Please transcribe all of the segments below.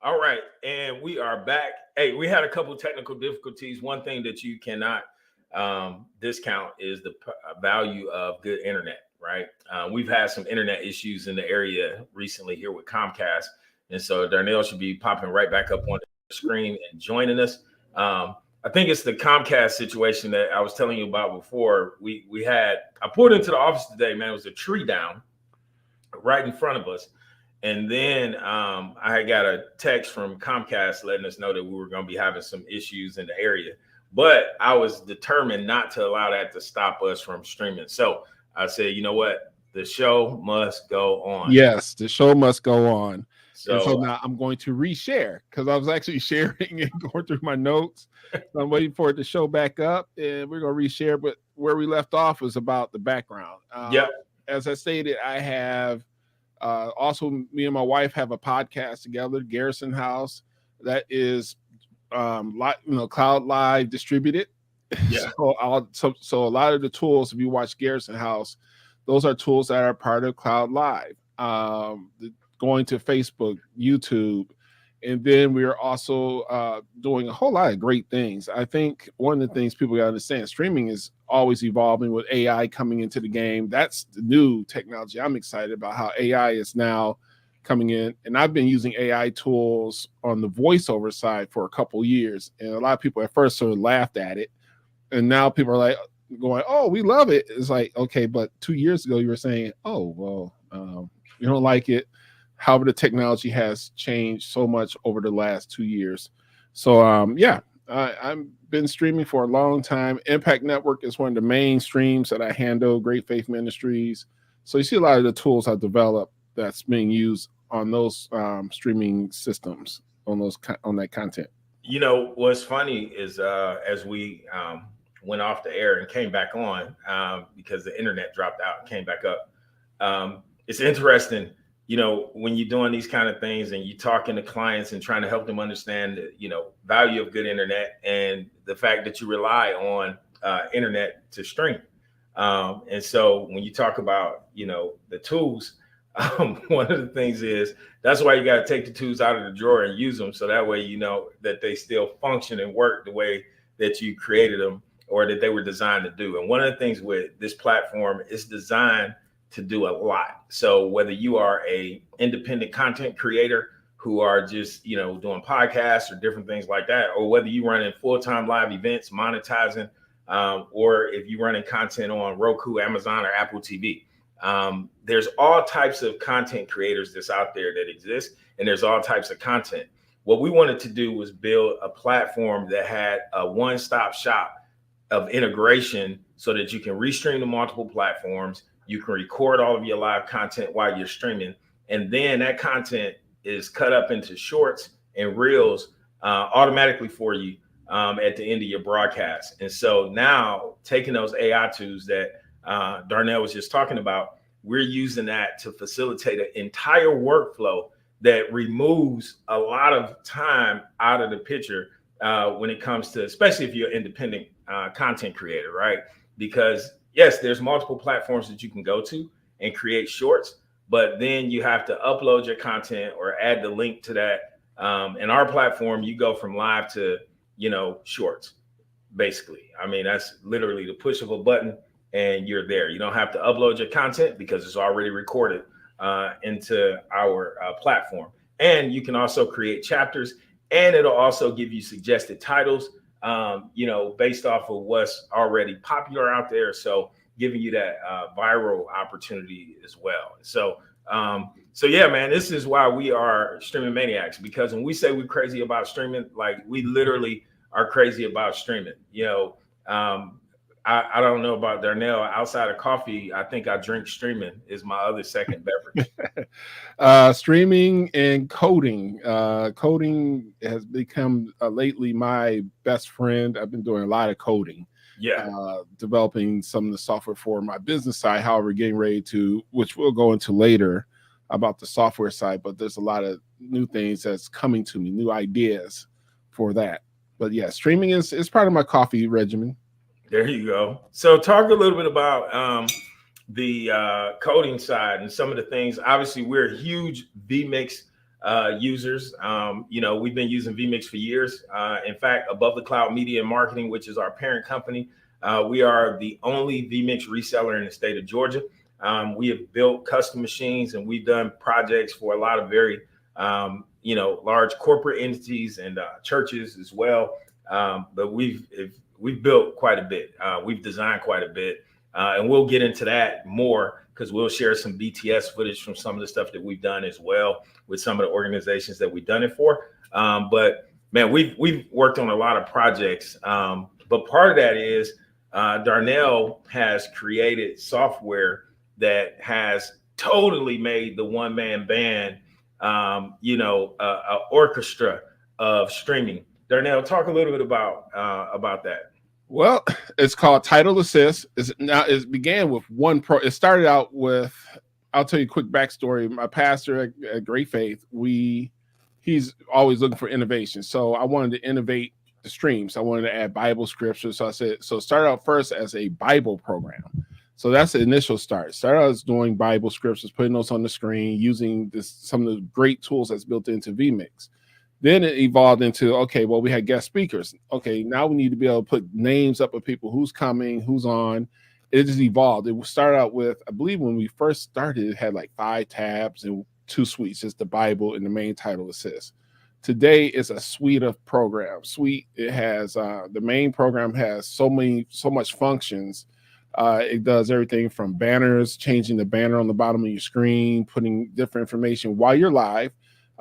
All right, and we are back. Hey, we had a couple technical difficulties. One thing that you cannot discount is the value of good internet, right? We've had some internet issues in the area recently here with Comcast, and so Darnell should be popping right back up on the screen and joining us. I think it's the Comcast situation that I was telling you about before. We had I pulled into the office today, man. It was a tree down right in front of us. And then I had got a text from Comcast letting us know that we were going to be having some issues in the area. But I was determined not to allow that to stop us from streaming. So I said, you know what? The show must go on. Yes, the show must go on. And so So now I'm going to reshare because I was actually sharing and going through my notes. So I'm waiting for it to show back up, and we're going to reshare. But where we left off was about the background. yep. As I stated, I have also me and my wife have a podcast together, Garrison House, that is Cloud Live distributed. Yeah. So a lot of the tools, if you watch Garrison House, those are tools that are part of Cloud Live. Going to Facebook, YouTube, and then we are also doing a whole lot of great things. I think one of the things people got to understand, streaming is always evolving with AI coming into the game. That's the new technology. I'm excited about how AI is now coming in. And I've been using AI tools on the voiceover side for a couple years. And a lot of people at first sort of laughed at it. And now people are like going, oh, we love it. It's like, okay, but 2 years ago you were saying, oh, well, you don't like it. However, the technology has changed so much over the last 2 years. So, I've been streaming for a long time. Impact Network is one of the main streams that I handle, Great Faith Ministries. So you see a lot of the tools I developed that's being used on those streaming systems, on that content. You know, what's funny is as we went off the air and came back on because the internet dropped out and came back up. It's interesting, you know, when you're doing these kind of things and you're talking to clients and trying to help them understand the, value of good internet and the fact that you rely on internet to stream. And so when you talk about, the tools, one of the things is that's why you got to take the tools out of the drawer and use them. So that way, you know, that they still function and work the way that you created them or that they were designed to do. And one of the things with this platform is designed to do a lot. So whether you are a independent content creator who are just, doing podcasts or different things like that, or whether you run in full-time live events, monetizing, or if you're running content on Roku, Amazon, or Apple TV, there's all types of content creators that's out there that exist, and there's all types of content. What we wanted to do was build a platform that had a one-stop shop of integration so that you can restream to multiple platforms. You can record all of your live content while you're streaming. And then that content is cut up into shorts and reels automatically for you at the end of your broadcast. And so now taking those AI tools that Darnell was just talking about, we're using that to facilitate an entire workflow that removes a lot of time out of the picture when it comes to, especially if you're an independent content creator, right? Because yes, there's multiple platforms that you can go to and create shorts, but then you have to upload your content or add the link to that. In our platform, you go from live to, shorts, basically. I mean, that's literally the push of a button and you're there. You don't have to upload your content because it's already recorded into our platform. And you can also create chapters, and it'll also give you suggested titles, based off of what's already popular out there. So giving you that viral opportunity as well. So yeah, man, this is why we are Streaming Maniacs, because when we say we're crazy about streaming, like we literally are crazy about streaming. I don't know about Darnell. Outside of coffee, I think I drink streaming is my other second beverage. Streaming and coding. Coding has become lately my best friend. I've been doing a lot of coding. Yeah. Developing some of the software for my business side. However, getting ready to, which we'll go into later about the software side, but there's a lot of new things that's coming to me, new ideas for that. But yeah, streaming is part of my coffee regimen. There you go. So talk a little bit about the coding side and some of the things. Obviously, we're huge vMix users. We've been using vMix for years. In fact, Above the Cloud Media and Marketing, which is our parent company, we are the only vMix reseller in the state of Georgia. We have built custom machines, and we've done projects for a lot of very large corporate entities and churches as well. But we've built quite a bit. We've designed quite a bit, and we'll get into that more because we'll share some BTS footage from some of the stuff that we've done as well with some of the organizations that we've done it for. But man, we've worked on a lot of projects. But part of that is Darnell has created software that has totally made the one-man band, orchestra of streaming. Darnell, talk a little bit about that. Well, it's called Title Assist. It began with one pro. It started out with. I'll tell you a quick backstory. My pastor at Great Faith, he's always looking for innovation. So I wanted to innovate the streams. I wanted to add Bible scriptures. So I said, so start out first as a Bible program. So that's the initial start. Start out as doing Bible scriptures, putting those on the screen, using some of the great tools that's built into vMix. Then it evolved into, okay, well, we had guest speakers. Okay, now we need to be able to put names up of people, who's coming, who's on. It just evolved. It started out with, I believe when we first started, it had like 5 tabs and 2 suites, just the Bible and the main Title Assist. Today, it's a suite of programs. It has, the main program has so much functions. It does everything from banners, changing the banner on the bottom of your screen, putting different information while you're live.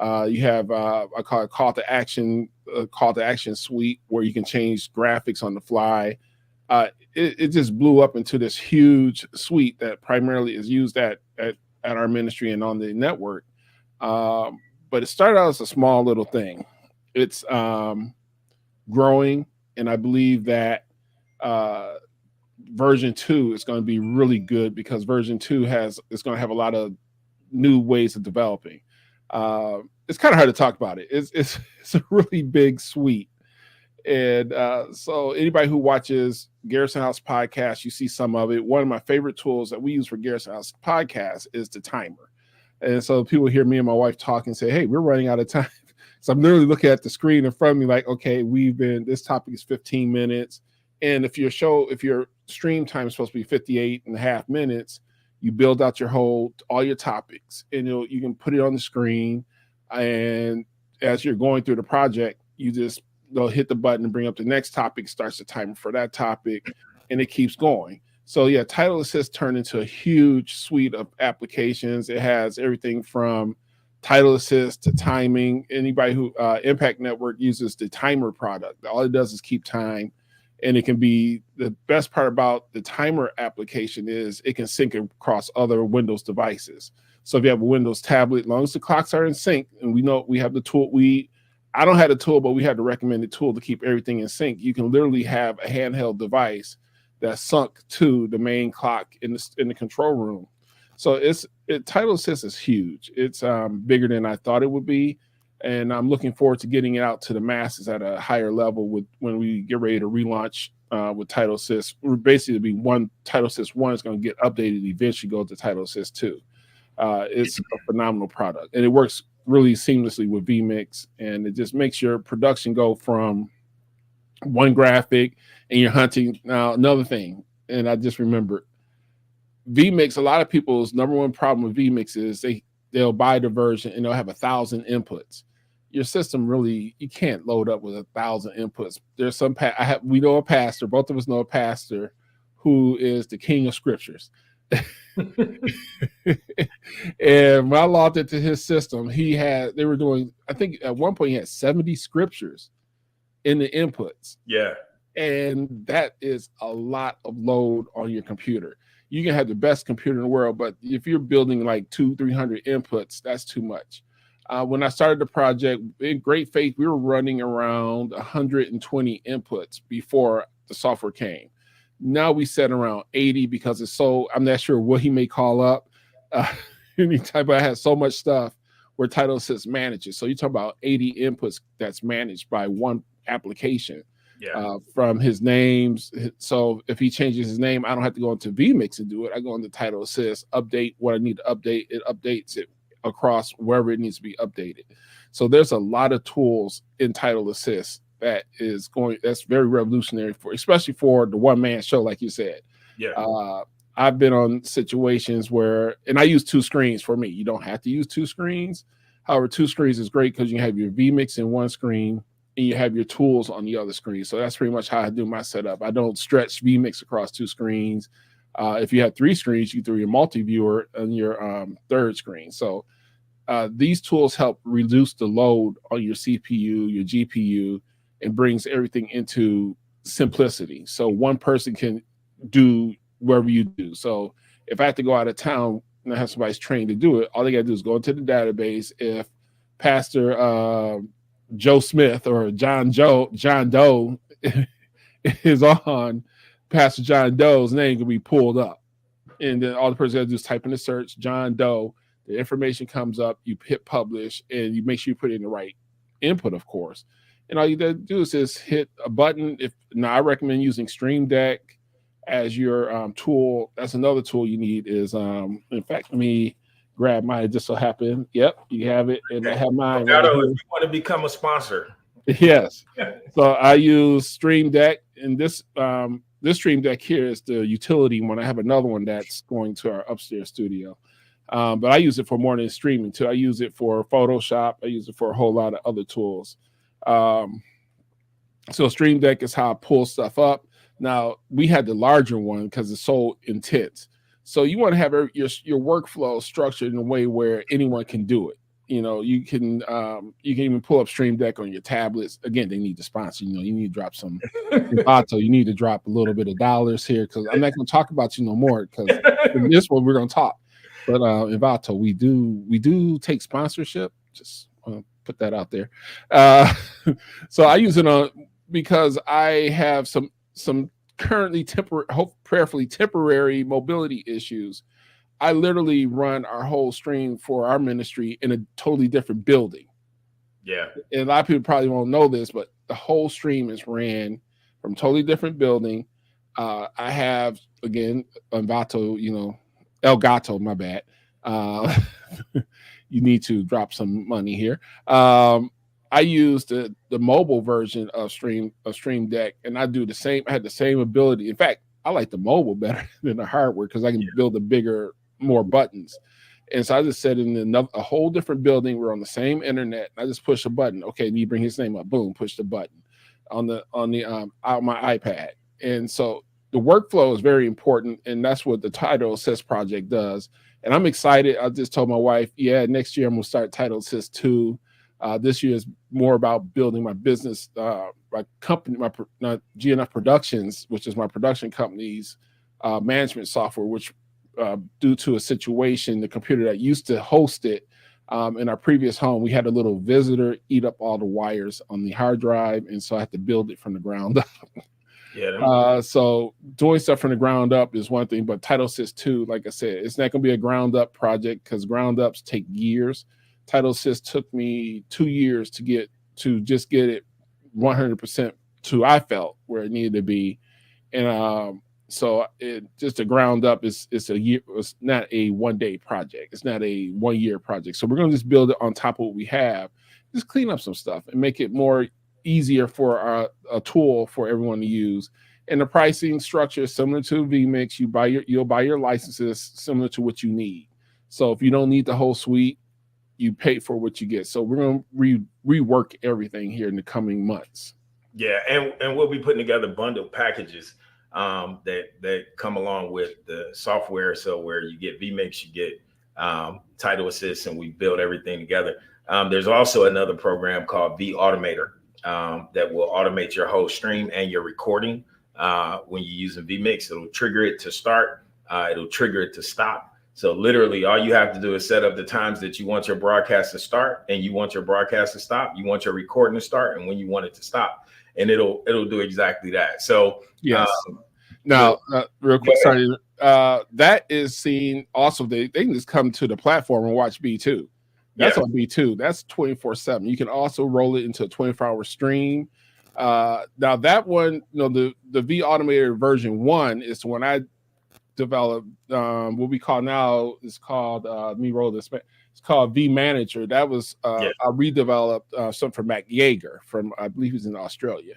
You have I call it call to action suite where you can change graphics on the fly. It just blew up into this huge suite that primarily is used at our ministry and on the network. But it started out as a small little thing. It's growing, and I believe that version 2 is going to be really good because version 2 is going to have a lot of new ways of developing. It's kind of hard to talk about it. It's a really big suite. And so anybody who watches Garrison House podcast, you see some of it. One of my favorite tools that we use for Garrison House podcast is the timer. And so people hear me and my wife talk and say, hey, we're running out of time. So I'm literally looking at the screen in front of me like, okay, this topic is 15 minutes. And if your stream time is supposed to be 58 and a half minutes, you build out all your topics, and you can put it on the screen. And as you're going through the project, they'll hit the button and bring up the next topic, starts the timer for that topic, and it keeps going. So yeah, Title Assist turned into a huge suite of applications. It has everything from Title Assist to timing. Anybody who Impact Network uses the timer product, all it does is keep time. And it can be, the best part about the timer application is it can sync across other Windows devices. So if you have a Windows tablet, as long as the clocks are in sync, and we know we have the tool, I don't have the tool, but we have the recommended tool to keep everything in sync. You can literally have a handheld device that's sunk to the main clock in the control room. So Title Assist is huge. It's bigger than I thought it would be. And I'm looking forward to getting it out to the masses at a higher level when we get ready to relaunch with Title Assist. We're basically Title Assist 1 is going to get updated, eventually go to Title Assist 2. It's a phenomenal product, and it works really seamlessly with vMix, and it just makes your production go from one graphic and you're hunting. Now, another thing, and I just remembered, vMix, a lot of people's number one problem with vMix is they'll buy the version and they'll have 1,000 inputs. Your system really, you can't load up with 1,000 inputs. There's some, we know a pastor, both of us know a pastor who is the king of scriptures. And when I logged into his system, they were doing, I think at one point he had 70 scriptures in the inputs. Yeah. And that is a lot of load on your computer. You can have the best computer in the world, but if you're building like 200-300 inputs, that's too much. When I started the project, in Great Faith, we were running around 120 inputs before the software came. Now we set around 80 because I'm not sure what he may call up. Anytime I had so much stuff where Title Assist manages. So you talk about 80 inputs that's managed by one application. Yeah. From his names. So if he changes his name, I don't have to go into vMix and do it. I go into Title Assist, update what I need to update. It updates it across wherever it needs to be updated. So there's a lot of tools in Title Assist that's very revolutionary for, especially for the one man show, like you said. Yeah. I've been on situations where, and I use two screens for me. You don't have to use two screens. However, two screens is great because you have your vMix in one screen and you have your tools on the other screen. So that's pretty much how I do my setup. I don't stretch vMix across two screens. If you have three screens, you throw your multi-viewer on your third screen. So these tools help reduce the load on your CPU, your GPU, and brings everything into simplicity. So one person can do wherever you do. So if I have to go out of town and I have somebody's trained to do it, all they got to do is go into the database. If Pastor Joe Smith or John Doe is on, Pastor John Doe's name can be pulled up. And then all the person got to do is type in the search, John Doe. The information comes up, you hit publish, and you make sure you put in the right input, of course. And all you got to do is just hit a button. Now I recommend using Stream Deck as your tool. That's another tool you need is, in fact, let me grab mine. It just so happened. Yep, you have it. And I have mine right If here. you want to become a sponsor. Yes. So I use Stream Deck, and this Stream Deck here is the utility one. I have another one that's going to our upstairs studio. But I use it for more than streaming too. I use it for Photoshop. I use it for a whole lot of other tools. So Stream Deck is how I pull stuff up. Now we had the larger one because it's so intense. So you want to have your workflow structured in a way where anyone can do it. You know, you can even pull up Stream Deck on your tablets. Again, they need to sponsor. You know, you need to drop some Envato. You need to drop a little bit of dollars here because I'm not going to talk about you no more because in this one we're going to talk. But Envato, we do take sponsorship. Just put that out there. So I use it because I have some currently prayerfully temporary mobility issues. I literally run our whole stream for our ministry in a totally different building. Yeah. And a lot of people probably won't know this, but the whole stream is ran from totally different building. I have, again, Envato, Elgato, my bad. You need to drop some money here. I use the mobile version of Stream Deck, and I do the same. I had the same ability. In fact, I like the mobile better than the hardware because I can build more buttons. And so I just set in a whole different building. We're on the same internet. I just push a button. Okay, you bring his name up. Boom, push the button on my iPad. And so the workflow is very important, and that's what the Title Assist project does. And I'm excited. I just told my wife, next year I'm gonna start Title Assist 2. This year is more about building my business, my company, my GNF Productions, which is my production company's management software, which due to a situation, the computer that used to host it in our previous home, we had a little visitor eat up all the wires on the hard drive. And so I had to build it from the ground up. So doing stuff from the ground up is one thing, but Title Assist 2, like I said, it's not going to be a ground up project because ground ups take years. Title Assist took me 2 years to get it 100% to I felt where it needed to be. And so it just a ground up it's a year. It's not a 1 day project. It's not a 1 year project. So we're going to just build it on top of what we have, just clean up some stuff and make it more easier for a tool for everyone to use. And the pricing structure is similar to vMix. You'll buy your licenses similar to what you need. So if you don't need the whole suite, you pay for what you get. So we're going to rework everything here in the coming months. Yeah, and we'll be putting together bundled packages that come along with the software. So where you get vMix, you get Title Assist, and we build everything together. There's also another program called V Automator that will automate your whole stream and your recording when you're using vMix. It'll trigger it to start. It'll trigger it to stop. So literally all you have to do is set up the times that you want your broadcast to start and you want your broadcast to stop. You want your recording to start and when you want it to stop. And it'll do exactly that. So yes. Now, real quick, sorry. That is seen also. They can just come to the platform and watch B2. That's on B2. That's 24/7. You can also roll it into a 24-hour stream. Now that one, the V Automated version 1 is the one I developed. What we call now is called let me roll this back. It's called V Manager. That was Yeah. I redeveloped something for Mac Yeager from, I believe he's in Australia,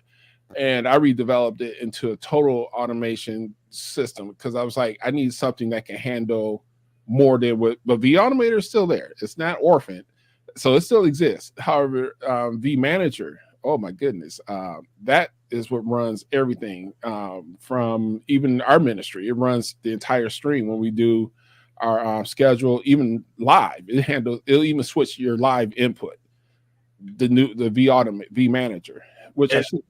and I redeveloped it into a total automation system because I was like, I need something that can handle more than what. But V Automator is still there. It's not orphaned, so it still exists. However, V Manager, oh my goodness, that is what runs everything from even our ministry. It runs the entire stream when we do our schedule, even live. It'll even switch your live input. The V Manager, which I And should.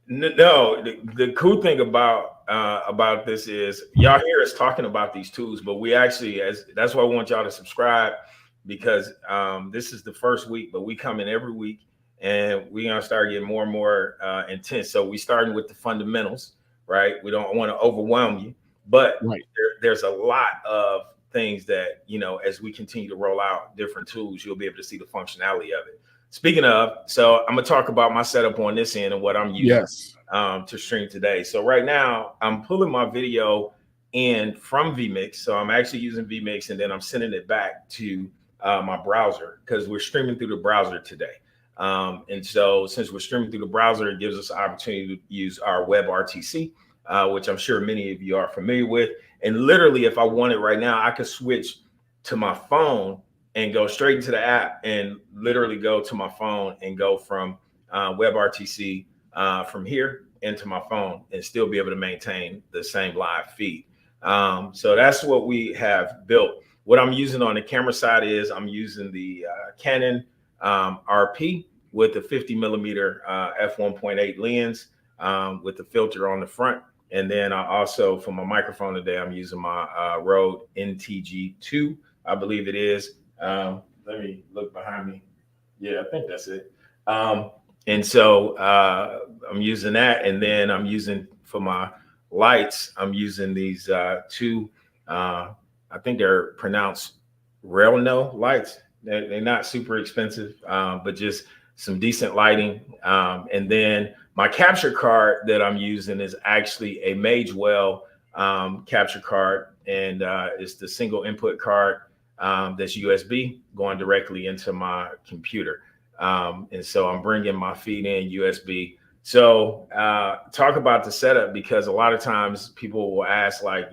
no, the cool thing about this is y'all hear us talking about these tools, but we actually, as that's why I want y'all to subscribe, because this is the first week, but we come in every week and we're gonna start getting more and more intense. So we starting with the fundamentals, right? We don't want to overwhelm you, but Right. there's a lot of things that, as we continue to roll out different tools, you'll be able to see the functionality of it. Speaking of, so I'm gonna talk about my setup on this end and what I'm using Yes. to stream today. So right now I'm pulling my video in from vMix. So I'm actually using vMix and then I'm sending it back to my browser because we're streaming through the browser today. And so since we're streaming through the browser, it gives us the opportunity to use our WebRTC, which I'm sure many of you are familiar with. And literally, if I wanted right now, I could switch to my phone and go straight into the app and literally go to my phone and go from WebRTC from here into my phone and still be able to maintain the same live feed. So that's what we have built. What I'm using on the camera side is I'm using the Canon RP with the 50 millimeter f1.8 lens with the filter on the front. And then I also, for my microphone today, I'm using my Rode NTG2, I believe it is. Let me look behind me. Yeah, I think that's it. And so I'm using that. And then I'm using for my lights, I'm using these two, I think they're pronounced Relno lights. They're not super expensive, but just some decent lighting. And then my capture card that I'm using is actually a Magewell capture card. And it's the single input card that's USB going directly into my computer. And so I'm bringing my feed in USB. So talk about the setup, because a lot of times people will ask, like,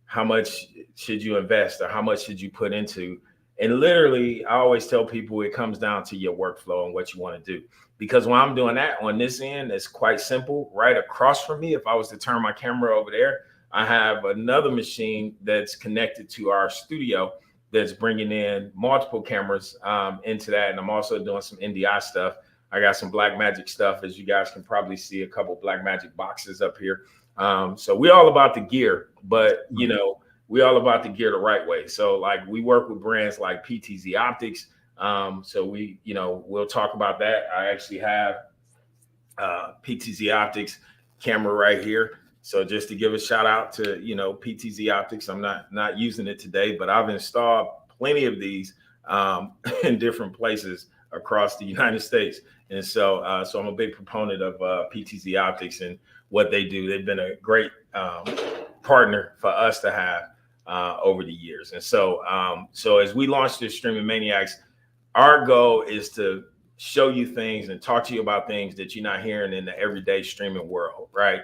how much should you invest or how much should you put into? And literally, I always tell people it comes down to your workflow and what you want to do. Because when I'm doing that on this end, it's quite simple. Right across from me, if I was to turn my camera over there, I have another machine that's connected to our studio that's bringing in multiple cameras into that. And I'm also doing some NDI stuff. I got some Blackmagic stuff, as you guys can probably see, a couple Blackmagic boxes up here. So we all about the gear, but we all about the gear the right way. So like we work with brands like PTZ Optics. So we'll talk about that. I actually have PTZ Optics camera right here. So just to give a shout out to, PTZ Optics, I'm not using it today, but I've installed plenty of these in different places across the United States. And so I'm a big proponent of PTZ Optics and what they do. They've been a great partner for us to have over the years. And so as we launch this Streaming Maniacs, our goal is to show you things and talk to you about things that you're not hearing in the everyday streaming world, right?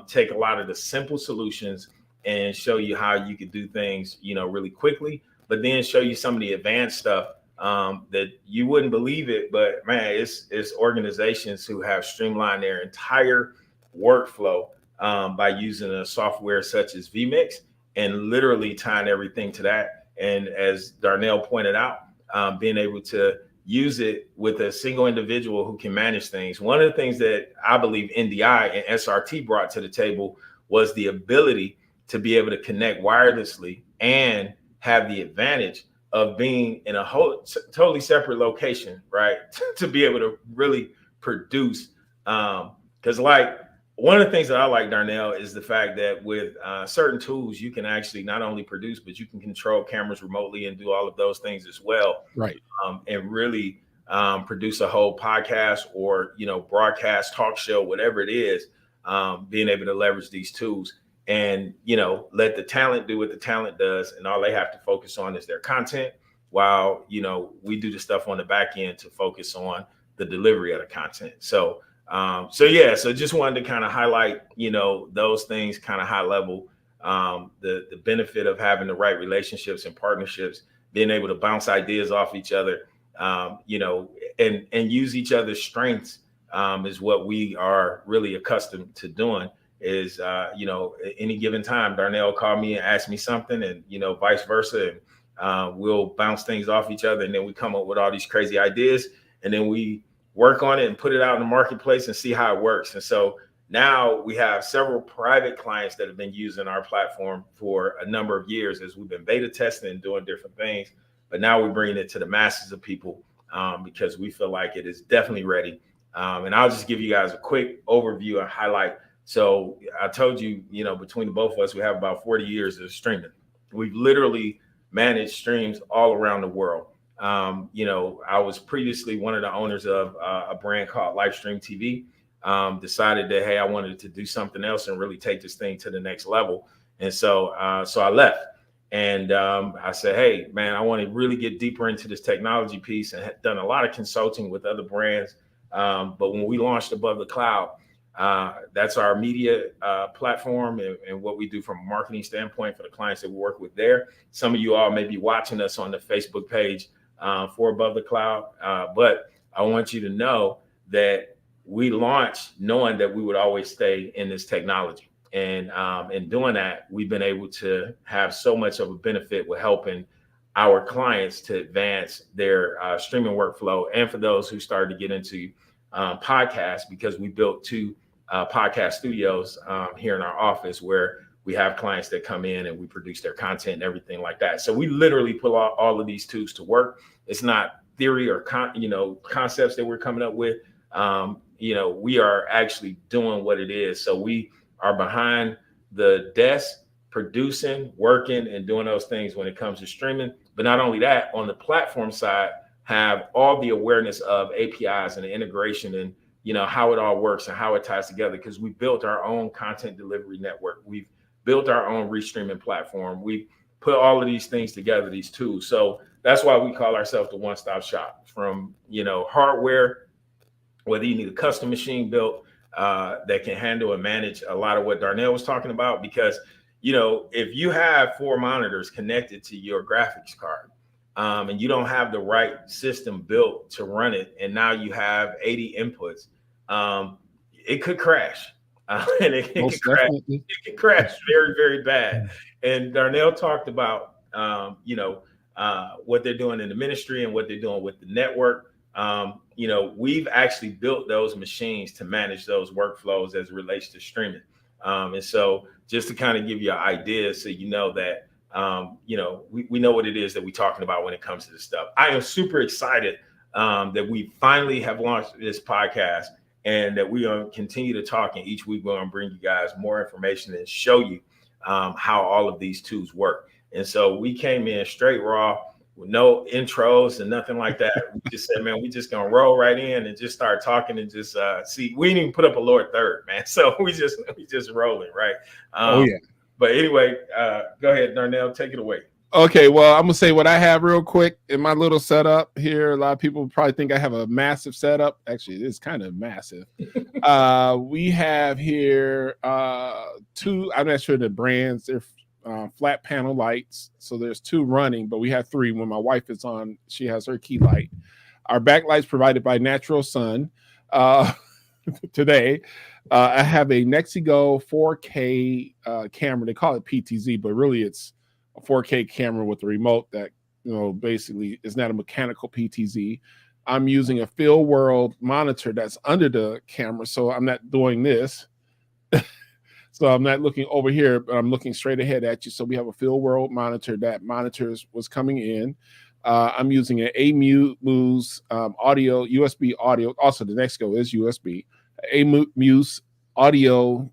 Take a lot of the simple solutions and show you how you could do things, really quickly, but then show you some of the advanced stuff that you wouldn't believe it. But man, it's organizations who have streamlined their entire workflow by using a software such as vMix and literally tying everything to that. And as Darnell pointed out, being able to use it with a single individual who can manage things. One of the things that I believe NDI and SRT brought to the table was the ability to be able to connect wirelessly and have the advantage of being in a totally separate location, right? To be able to really produce. Because like one of the things that I like, Darnell, is the fact that with certain tools, you can actually not only produce, but you can control cameras remotely and do all of those things as well. Right. And really produce a whole podcast or, broadcast, talk show, whatever it is, being able to leverage these tools and, let the talent do what the talent does. And all they have to focus on is their content while, we do the stuff on the back end to focus on the delivery of the content. So just wanted to kind of highlight, those things kind of high level, the benefit of having the right relationships and partnerships, being able to bounce ideas off each other, and use each other's strengths, is what we are really accustomed to doing. Is at any given time, Darnell called me and asked me something, and vice versa, and we'll bounce things off each other, and then we come up with all these crazy ideas, and then we work on it and put it out in the marketplace and see how it works. And so now we have several private clients that have been using our platform for a number of years as we've been beta testing and doing different things. But now we're bringing it to the masses of people, because we feel like it is definitely ready. And I'll just give you guys a quick overview and highlight. So I told you, between the both of us, we have about 40 years of streaming. We've literally managed streams all around the world. I was previously one of the owners of a brand called Livestream TV. Decided that, hey, I wanted to do something else and really take this thing to the next level. And so I left, and I said, hey, man, I want to really get deeper into this technology piece, and had done a lot of consulting with other brands. But when we launched Above the Cloud, that's our media platform, and what we do from a marketing standpoint for the clients that we work with there. Some of you all may be watching us on the Facebook page for Above the Cloud, but I want you to know that we launched knowing that we would always stay in this technology. And in doing that, we've been able to have so much of a benefit with helping our clients to advance their streaming workflow. And for those who started to get into podcasts, because we built two podcast studios here in our office, where we have clients that come in and we produce their content and everything like that. So we literally put all of these tools to work. It's not theory or concepts that we're coming up with. We are actually doing what it is. So we are behind the desk, producing, working, and doing those things when it comes to streaming. But not only that, on the platform side, have all the awareness of APIs and the integration, and how it all works and how it ties together, because we built our own content delivery network. We've built our own restreaming platform. We put all of these things together, these tools. So that's why we call ourselves the one-stop shop. From hardware, whether you need a custom machine built that can handle and manage a lot of what Darnell was talking about. Because if you have 4 monitors connected to your graphics card, and you don't have the right system built to run it, and now you have 80 inputs, it could crash. And it could crash very, very bad. And Darnell talked about what they're doing in the ministry and what they're doing with the network. We've actually built those machines to manage those workflows as it relates to streaming. And so just to kind of give you an idea, so that we know what it is that we're talking about when it comes to this stuff. I am super excited that we finally have launched this podcast, and that we are continue to talk, and each week we're going to bring you guys more information and show you how all of these tools work. And so we came in straight raw, with no intros and nothing like that. We just said, man, we just gonna roll right in and just start talking, and just see. We didn't even put up a Lord third, man. So we just rolling, right? Oh yeah. But anyway, go ahead, Darnell, take it away. Okay, well, I'm gonna say what I have real quick in my little setup here. A lot of people probably think I have a massive setup. Actually, it is kind of massive. We have here 2. I'm not sure the brands. They're flat panel lights. So there's 2 running, but we have 3. When my wife is on, she has her key light. Our backlight's provided by Natural Sun. Today, I have a Nexigo 4K camera. They call it PTZ, but really it's a 4K camera with a remote that, basically is not a mechanical PTZ. I'm using a Field World monitor that's under the camera, so I'm not doing this. So I'm not looking over here, but I'm looking straight ahead at you. So we have a Field World monitor that monitors what's coming in. I'm using an AMUSE audio, USB audio. Also, the Nexigo is USB. AMUSE audio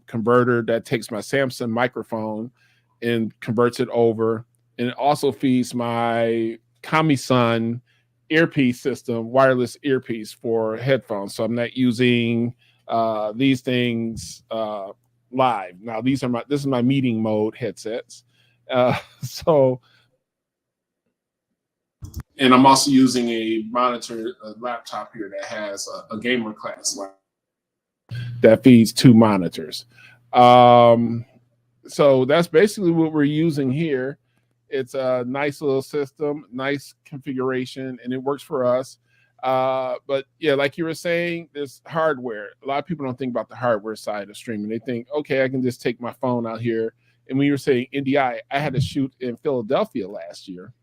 converter that takes my Samsung microphone and converts it over. And it also feeds my Kamisun earpiece system, wireless earpiece for headphones. So I'm not using these things live. Now this is my meeting mode headsets. So And I'm also using a monitor, a laptop here that has a gamer class that feeds 2 monitors. Um, so that's basically what we're using here. It's a nice little system, nice configuration, and it works for us. But yeah, like you were saying, there's hardware. A lot of people don't think about the hardware side of streaming. They think, okay, I can just take my phone out here. And when you were saying NDI, I had to shoot in Philadelphia last year,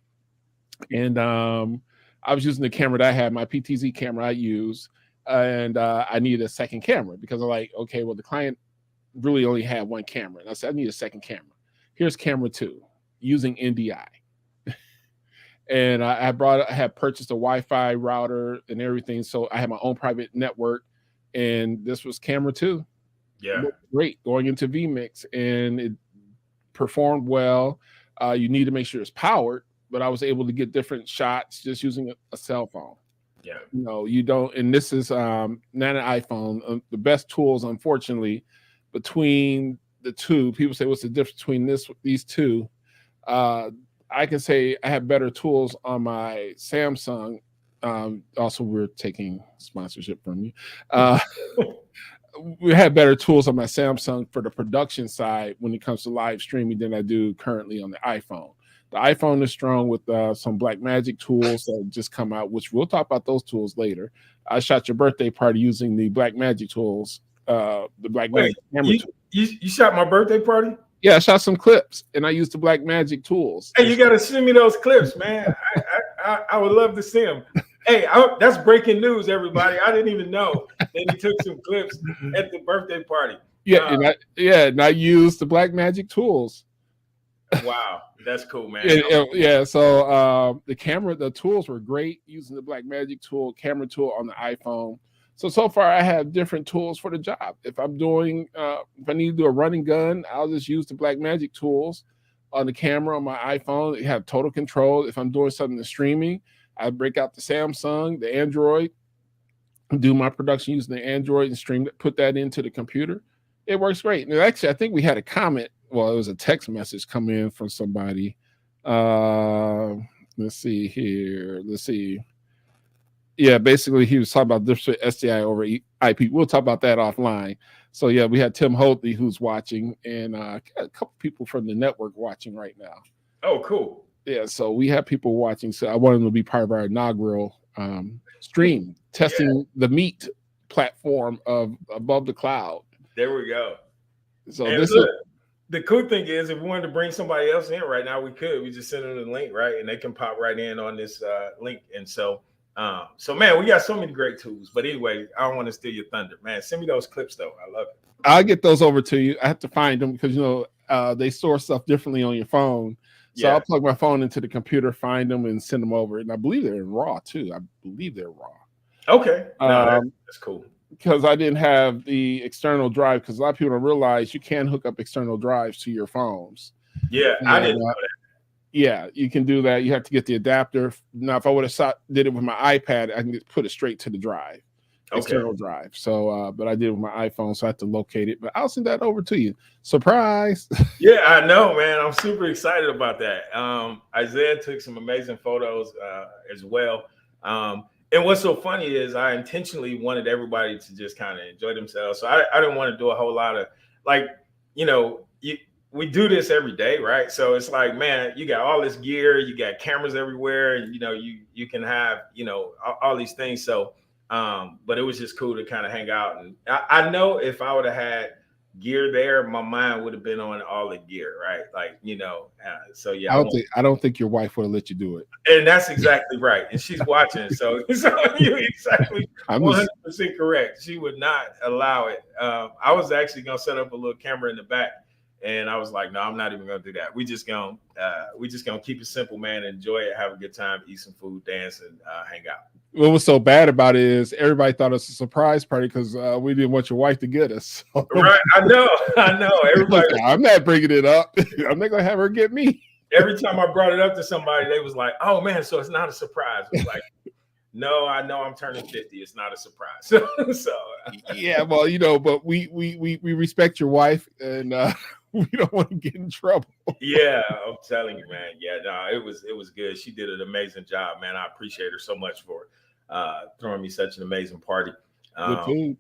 and I was using the camera that I had, my PTZ camera I use, and I needed a second camera because I'm like, okay, well the client really only had one camera, and I said I need a second camera. Here's camera 2 using NDI. And I had purchased a Wi-Fi router and everything, so I had my own private network, and this was camera 2. Yeah, Great, going into vMix, and it performed well. You need to make sure it's powered, but I was able to get different shots just using a cell phone. yeah, You know, you don't, and this is not an iPhone. The best tools, unfortunately, between the two, people say, what's the difference between these two? I can say I have better tools on my Samsung. Also, we're taking sponsorship from you. We have better tools on my Samsung for the production side when it comes to live streaming than I do currently on the iPhone. The iPhone is strong with some Blackmagic tools that just come out, which we'll talk about those tools later. I shot your birthday party using the Blackmagic tools, the Blackmagic camera tools. You shot my birthday party? Yeah, I shot some clips and I used the Blackmagic tools. Hey, you got to send me those clips, man. I would love to see them. Hey, that's breaking news, everybody. I didn't even know that he took some clips at the birthday party. Yeah, and I used the Blackmagic tools. Wow, that's cool, man. Yeah, so the tools were great using the Blackmagic camera tool on the iPhone. So far I have different tools for the job. If I'm doing, if I need to do a running gun, I'll just use the Blackmagic tools on the camera on my iPhone. You have total control. If I'm doing something in streaming, I break out the Samsung, the Android, do my production using the Android and stream it, put that into the computer. It works great. And actually, I think we had a comment. Well, it was a text message come in from somebody. Let's see here. Let's see. Yeah, basically he was talking about different SDI over IP. We'll talk about that offline. So yeah, we had Tim Holtley who's watching, and got a couple people from the network watching right now. Oh, cool. Yeah, so we have people watching. So I want them to be part of our inaugural stream, testing the Meet platform of Above the Cloud. There we go. So and look, the cool thing is, if we wanted to bring somebody else in right now, we could. We just send them the link, right, and they can pop right in on this link. And so man, we got so many great tools. But anyway, I don't want to steal your thunder, man. Send me those clips though. I love it. I'll get those over to you. I have to find them because they store stuff differently on your phone. So I'll plug my phone into the computer, find them, and send them over. And I believe they're in RAW too. I believe they're RAW. Okay, that's cool. Because I didn't have the external drive. Because a lot of people don't realize you can hook up external drives to your phones. Yeah, I didn't know that. Yeah, you can do that. You have to get the adapter. Now, if I would have did it with my iPad, I can just put it straight to the drive, external drive. So, but I did it with my iPhone, so I have to locate it. But I'll send that over to you. Surprise! Yeah, I know, man. I'm super excited about that. Isaiah took some amazing photos as well. And what's so funny is I intentionally wanted everybody to just kind of enjoy themselves. So I didn't want to do a whole lot of we do this every day, right? So it's like, man, you got all this gear, you got cameras everywhere, and you can have all these things. So, but it was just cool to kind of hang out. And I know if I would have had gear there, my mind would have been on all the gear, right? Like so yeah. I don't think your wife would have let you do it. And that's exactly right. And she's watching, so you're exactly 100% correct. She would not allow it. I was actually gonna set up a little camera in the back. And I was like, no, I'm not even gonna do that. We just gonna keep it simple, man. Enjoy it, have a good time, eat some food, dance, and hang out. What was so bad about it is everybody thought it was a surprise party because we didn't want your wife to get us. So. Right, I know. Everybody, I'm not bringing it up. I'm not gonna have her get me. Every time I brought it up to somebody, they was like, "Oh man, so it's not a surprise." It's like, no, I know I'm turning 50. It's not a surprise. So yeah, well, but we respect your wife, and we don't want to get in trouble. Yeah, I'm telling you, man. Yeah, no, it was good. She did an amazing job, man. I appreciate her so much for throwing me such an amazing party. Good Um, food.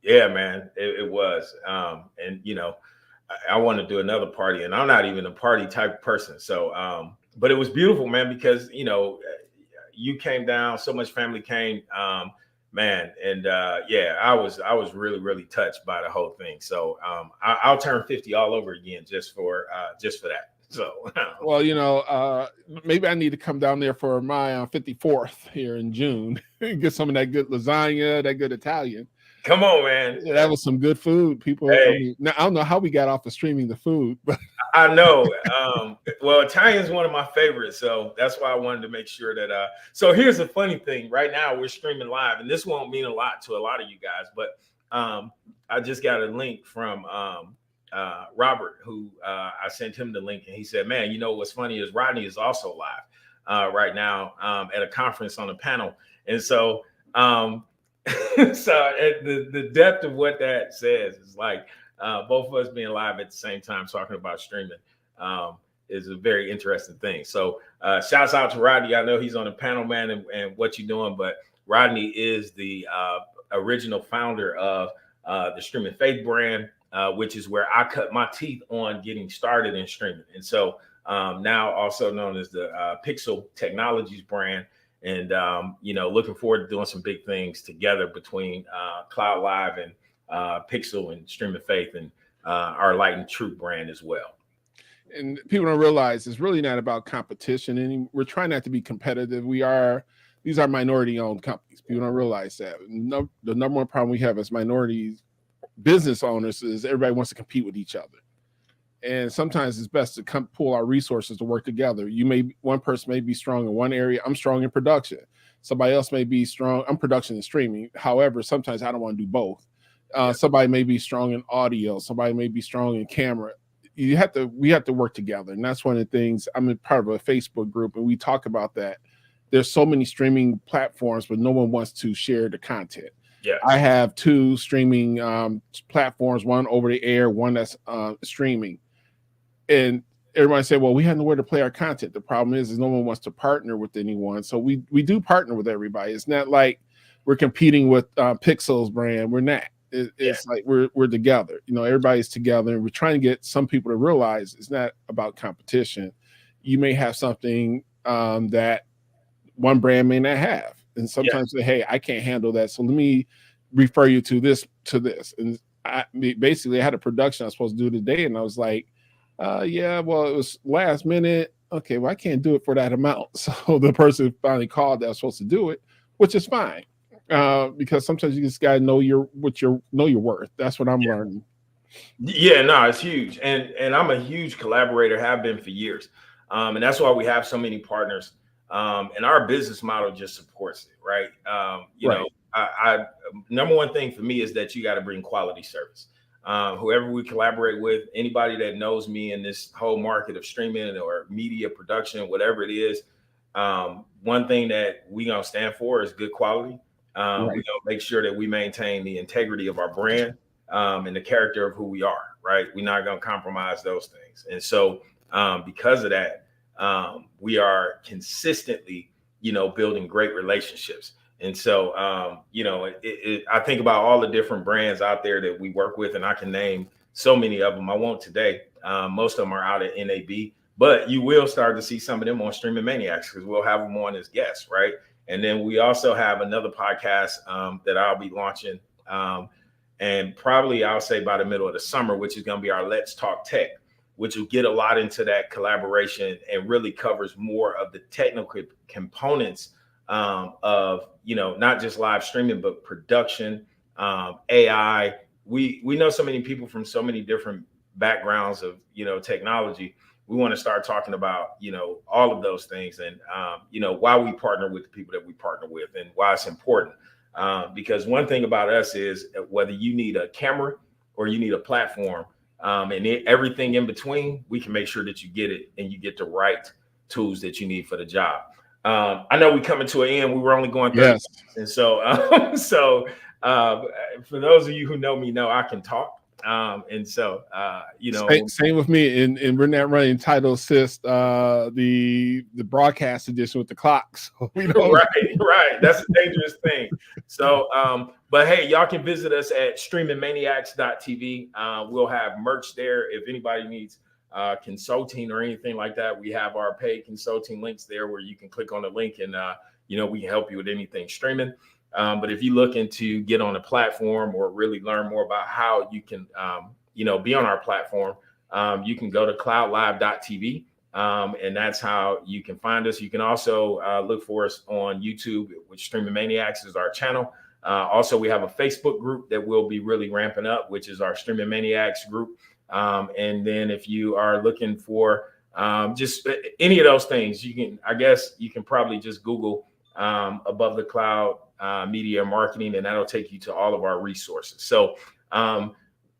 yeah, man, it was. And I want to do another party, and I'm not even a party type of person. So, but it was beautiful, man, because you came down, so much family came, man, and yeah, I was really really touched by the whole thing. So, I'll turn 50 all over again just for that. So, Well, maybe I need to come down there for my 54th here in June and get some of that good lasagna, that good Italian. come on, man. Yeah, that was some good food. People, I Hey, mean, now I don't know how we got off of streaming the food, but I know. Well, Italian is one of my favorites, so that's why I wanted to make sure that. So here's the funny thing: right now we're streaming live, and this won't mean a lot to a lot of you guys, but I just got a link from Robert, who I sent him the link, and he said, "Man, you know what's funny is Rodney is also live right now at a conference on a panel," and so. So the depth of what that says is like both of us being live at the same time talking about streaming is a very interesting thing. So shouts out to Rodney. I know he's on the panel, man, and what you're doing, but Rodney is the original founder of the Streaming Faith brand, which is where I cut my teeth on getting started in streaming. And so now also known as the Pixel Technologies brand. And looking forward to doing some big things together between Cloud Live and Pixel and Streaming Faith and our Light and Truth brand as well. And people don't realize it's really not about competition. And we're trying not to be competitive. These are minority-owned companies. People don't realize that. The number one problem we have as minority business owners is everybody wants to compete with each other. And sometimes it's best to pull our resources to work together. One person may be strong in one area. I'm strong in production. Somebody else may be strong. I'm production and streaming. However, sometimes I don't want to do both. Somebody may be strong in audio. Somebody may be strong in camera. We have to work together. And that's one of the things. I'm a part of a Facebook group, and we talk about that. There's so many streaming platforms, but no one wants to share the content. Yes. I have two streaming platforms, one over the air, one that's streaming. And everybody said, well, we have nowhere to play our content. The problem is no one wants to partner with anyone. So we do partner with everybody. It's not like we're competing with Pixel's brand. We're not. It's like we're together. Everybody's together. And we're trying to get some people to realize it's not about competition. You may have something that one brand may not have. And sometimes say, hey, I can't handle that. So let me refer you to this. And I had a production I was supposed to do today. And I was like, it was last minute. Okay, well, I can't do it for that amount. So the person finally called that was supposed to do it, which is fine. Because sometimes you just gotta know your worth. That's what I'm learning. Yeah, no, it's huge. And I'm a huge collaborator, have been for years. And that's why we have so many partners. And our business model just supports it, right? I number one thing for me is that you got to bring quality service. Whoever we collaborate with, anybody that knows me in this whole market of streaming or media production, whatever it is, one thing that we gonna stand for is good quality. We're gonna make sure that we maintain the integrity of our brand and the character of who we are, right? We're not gonna compromise those things. And so because of that, we are consistently, building great relationships. And so, I think about all the different brands out there that we work with, and I can name so many of them. I won't today. Most of them are out at NAB, but you will start to see some of them on Streaming Maniacs because we'll have them on as guests, right? And then we also have another podcast that I'll be launching, and probably I'll say by the middle of the summer, which is going to be our Let's Talk Tech, which will get a lot into that collaboration and really covers more of the technical components of not just live streaming but production, AI. We know so many people from so many different backgrounds of technology. We want to start talking about all of those things and why we partner with the people that we partner with and why it's important. Because one thing about us is whether you need a camera or you need a platform and everything in between, we can make sure that you get it and you get the right tools that you need for the job. I know we coming to an end. We were only going 30 minutes. And so, for those of you who know me, know I can talk. And so, same with me. And we're not running title assist, the broadcast edition with the clocks. So we don't. Right. That's a dangerous thing. So, but hey, y'all can visit us at streamingmaniacs.tv. We'll have merch there if anybody needs consulting or anything like that. We have our paid consulting links there where you can click on the link and we can help you with anything streaming. But if you're looking to get on a platform or really learn more about how you can be on our platform, you can go to cloudlive.tv. And that's how you can find us. You can also look for us on YouTube, which Streaming Maniacs is our channel. Also, we have a Facebook group that will be really ramping up, which is our Streaming Maniacs group. And then if you are looking for just any of those things, you can probably just Google Above the Cloud Media Marketing, and that'll take you to all of our resources. So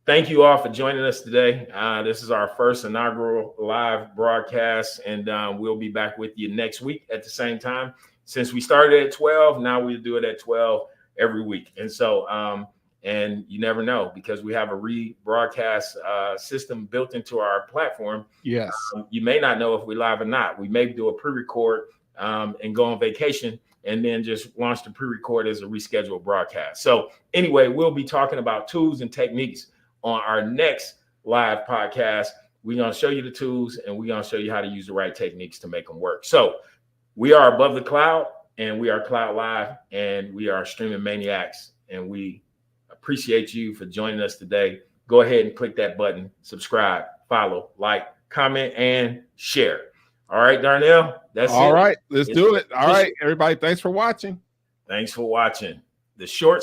thank you all for joining us today. This is our first inaugural live broadcast, and we'll be back with you next week at the same time. Since we started at 12, now we do it at 12 every week. And so, and you never know, because we have a rebroadcast system built into our platform. Yes. You may not know if we're live or not. We may do a pre-record and go on vacation and then just launch the pre-record as a rescheduled broadcast. So anyway, we'll be talking about tools and techniques on our next live podcast. We're going to show you the tools and we're going to show you how to use the right techniques to make them work. So we are Above the Cloud, and we are Cloud Live, and we are Streaming Maniacs, and we appreciate you for joining us today. Go ahead and click that button, subscribe, follow, like, comment, and share. All right, Darnell, that's all it. Right, let's do it. All right, everybody, thanks for watching. Thanks for watching. The short